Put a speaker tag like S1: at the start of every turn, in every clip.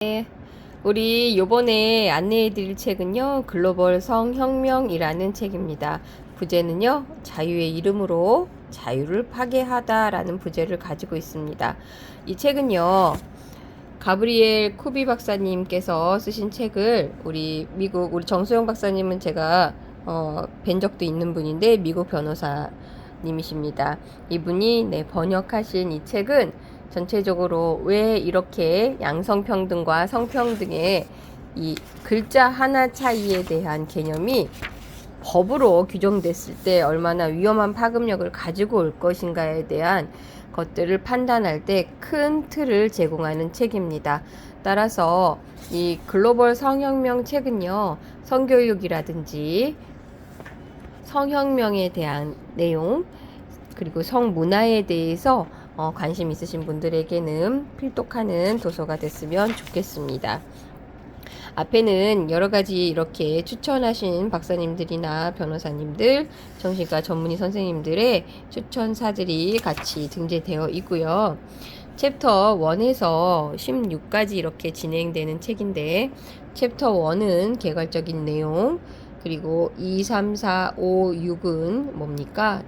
S1: 네, 우리 요번에 안내해 드릴 책은요, 글로벌 성혁명이라는 책입니다. 부제는요, 자유의 이름으로 자유를 파괴하다라는 부제를 가지고 있습니다. 이 책은요, 가브리엘 쿠비 박사님께서 쓰신 책을 우리 정소영 박사님은 제가 뵌 적도 있는 분인데 미국 변호사님이십니다. 이분이 번역하신 이 책은 전체적으로 왜 이렇게 양성평등과 성평등의 이 글자 하나 차이에 대한 개념이 법으로 규정됐을 때 얼마나 위험한 파급력을 가지고 올 것인가에 대한 것들을 판단할 때 큰 틀을 제공하는 책입니다. 따라서 이 글로벌 성혁명 책은요, 성교육이라든지 성혁명에 대한 내용, 그리고 성문화에 대해서 관심 있으신 분들에게는 필독하는 도서가 됐으면 좋겠습니다. 앞에는 여러 가지 이렇게 추천하신 박사님들이나 변호사님들, 정신과 전문의 선생님들의 추천사들이 같이 등재되어 있고요. 챕터 1에서 16까지 이렇게 진행되는 책인데, 챕터 1은 개괄적인 내용, 그리고 2, 3, 4, 5, 6은 뭡니까?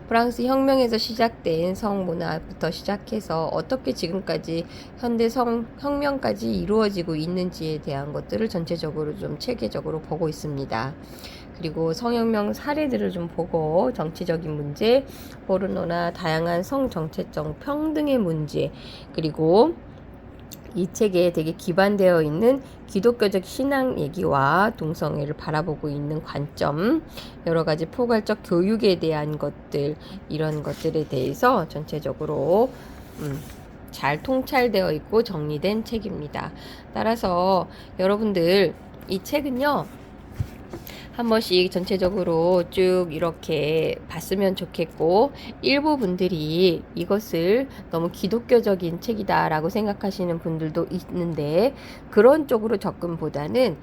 S1: 프랑스 혁명에서 시작된 성문화부터 시작해서 어떻게 지금까지 현대 혁명까지 이루어지고 있는지에 대한 것들을 전체적으로 좀 체계적으로 보고 있습니다. 그리고 성혁명 사례들을 좀 보고 정치적인 문제, 포르노나 다양한 성정체적 평등의 문제, 그리고 이 책에 되게 기반되어 있는 기독교적 신앙 얘기와 동성애를 바라보고 있는 관점, 여러 가지 포괄적 교육에 대한 것들, 이런 것들에 대해서 전체적으로 잘 통찰되어 있고 정리된 책입니다. 따라서 여러분들 이 책은요, 한 번씩 전체적으로 쭉 이렇게 봤으면 좋겠고, 일부 분들이 이것을 너무 기독교적인 책이다라고 생각하시는 분들도 있는데, 그런 쪽으로 접근보다는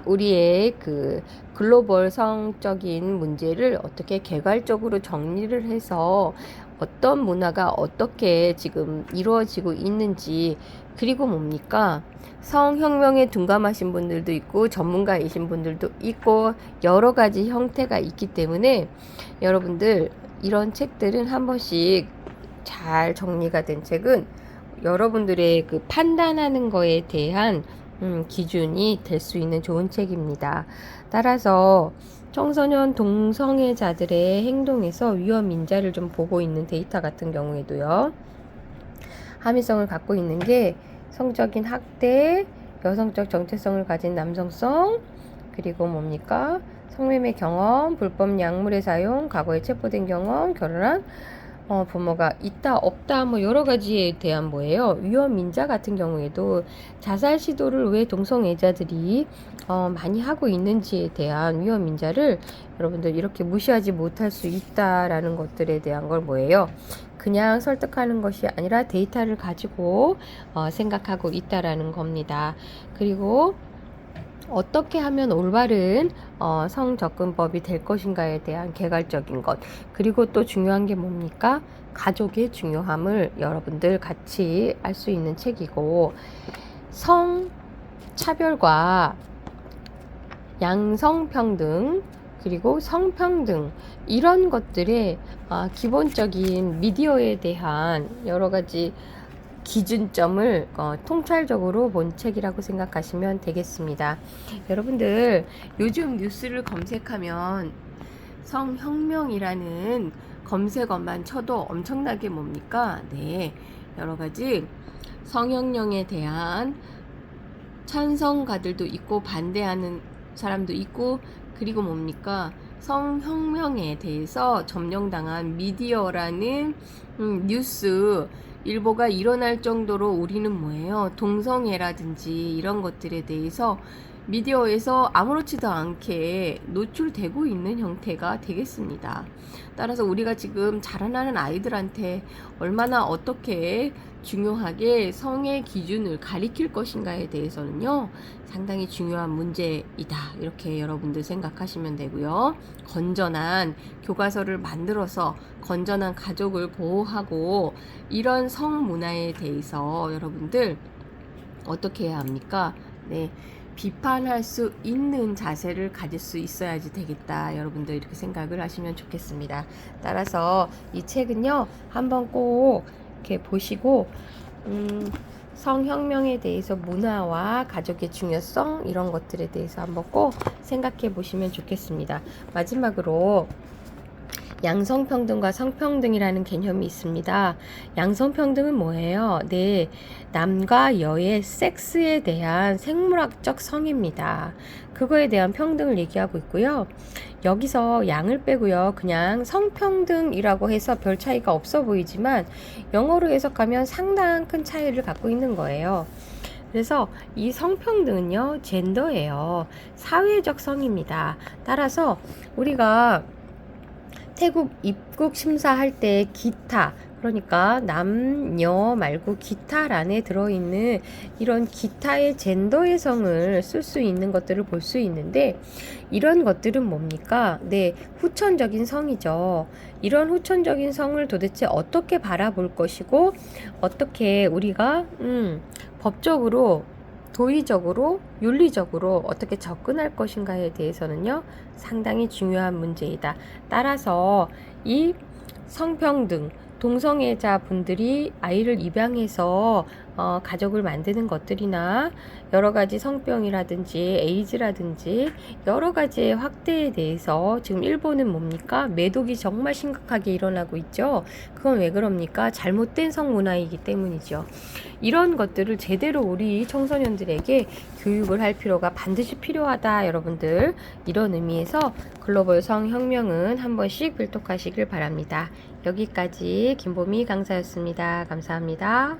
S1: 우리의 그 글로벌 성적인 문제를 어떻게 개괄적으로 정리를 해서 어떤 문화가 어떻게 지금 이루어지고 있는지, 그리고 뭡니까? 성혁명에 둔감하신 분들도 있고 전문가이신 분들도 있고 여러 가지 형태가 있기 때문에 여러분들 이런 책들은 한 번씩 잘 정리가 된 책은 여러분들의 그 판단하는 거에 대한 기준이 될 수 있는 좋은 책입니다. 따라서 청소년 동성애자들의 행동에서 위험 인자를 좀 보고 있는 데이터 같은 경우에도요, 함의성을 갖고 있는 게 성적인 학대, 여성적 정체성을 가진 남성성, 그리고 뭡니까? 성매매 경험, 불법 약물의 사용, 과거에 체포된 경험, 결혼한 부모가 있다, 없다, 여러 가지에 대한 위험 인자 같은 경우에도 자살 시도를 왜 동성애자들이 많이 하고 있는지에 대한 위험 인자를 여러분들 이렇게 무시하지 못할 수 있다라는 것들에 대한 걸 그냥 설득하는 것이 아니라 데이터를 가지고 생각하고 있다라는 겁니다. 그리고 어떻게 하면 올바른 성접근법이 될 것인가에 대한 개괄적인 것, 그리고 또 중요한 게 뭡니까? 가족의 중요함을 여러분들 같이 알 수 있는 책이고, 성차별과 양성평등, 그리고 성평등, 이런 것들의 기본적인 미디어에 대한 여러 가지 기준점을 통찰적으로 본 책이라고 생각하시면 되겠습니다. 여러분들 요즘 뉴스를 검색하면 성혁명이라는 검색어만 쳐도 엄청나게 여러 가지 성혁명에 대한 찬성가들도 있고 반대하는 사람도 있고, 그리고 성혁명에 대해서 점령당한 미디어라는 뉴스 일보가 일어날 정도로 우리는 동성애라든지 이런 것들에 대해서 미디어에서 아무렇지도 않게 노출되고 있는 형태가 되겠습니다. 따라서 우리가 지금 자라나는 아이들한테 얼마나 어떻게 중요하게 성의 기준을 가리킬 것인가에 대해서는요, 상당히 중요한 문제이다, 이렇게 여러분들 생각하시면 되고요. 건전한 교과서를 만들어서 건전한 가족을 보호하고 이런 성문화에 대해서 여러분들 어떻게 해야 합니까? 네, 비판할 수 있는 자세를 가질 수 있어야지 되겠다. 여러분들 이렇게 생각을 하시면 좋겠습니다. 따라서 이 책은요, 한번 꼭 이렇게 보시고, 성혁명에 대해서 문화와 가족의 중요성 이런 것들에 대해서 한번 꼭 생각해 보시면 좋겠습니다. 마지막으로 양성평등과 성평등이라는 개념이 있습니다. 양성평등은 뭐예요? 네, 남과 여의 섹스에 대한 생물학적 성입니다. 그거에 대한 평등을 얘기하고 있고요. 여기서 양을 빼고요. 그냥 성평등이라고 해서 별 차이가 없어 보이지만 영어로 해석하면 상당한 큰 차이를 갖고 있는 거예요. 그래서 이 성평등은요, 젠더예요. 사회적 성입니다. 따라서 우리가 태국 입국 심사할 때 기타, 그러니까 남녀 말고 기타란에 들어있는 이런 기타의 젠더의 성을 쓸 수 있는 것들을 볼 수 있는데, 이런 것들은 뭡니까? 네, 후천적인 성이죠. 이런 후천적인 성을 도대체 어떻게 바라볼 것이고, 어떻게 우리가 법적으로, 도의적으로, 윤리적으로 어떻게 접근할 것인가에 대해서는요, 상당히 중요한 문제이다. 따라서 이 성평등, 동성애자 분들이 아이를 입양해서 가족을 만드는 것들이나 여러 가지 성병이라든지 에이즈라든지 여러 가지의 확대에 대해서 지금 일본은 뭡니까? 매독이 정말 심각하게 일어나고 있죠. 그건 왜 그럽니까? 잘못된 성문화이기 때문이죠. 이런 것들을 제대로 우리 청소년들에게 교육을 할 필요가 반드시 필요하다. 여러분들, 이런 의미에서 글로벌 성혁명은 한 번씩 필독하시길 바랍니다. 여기까지 김보미 강사였습니다. 감사합니다.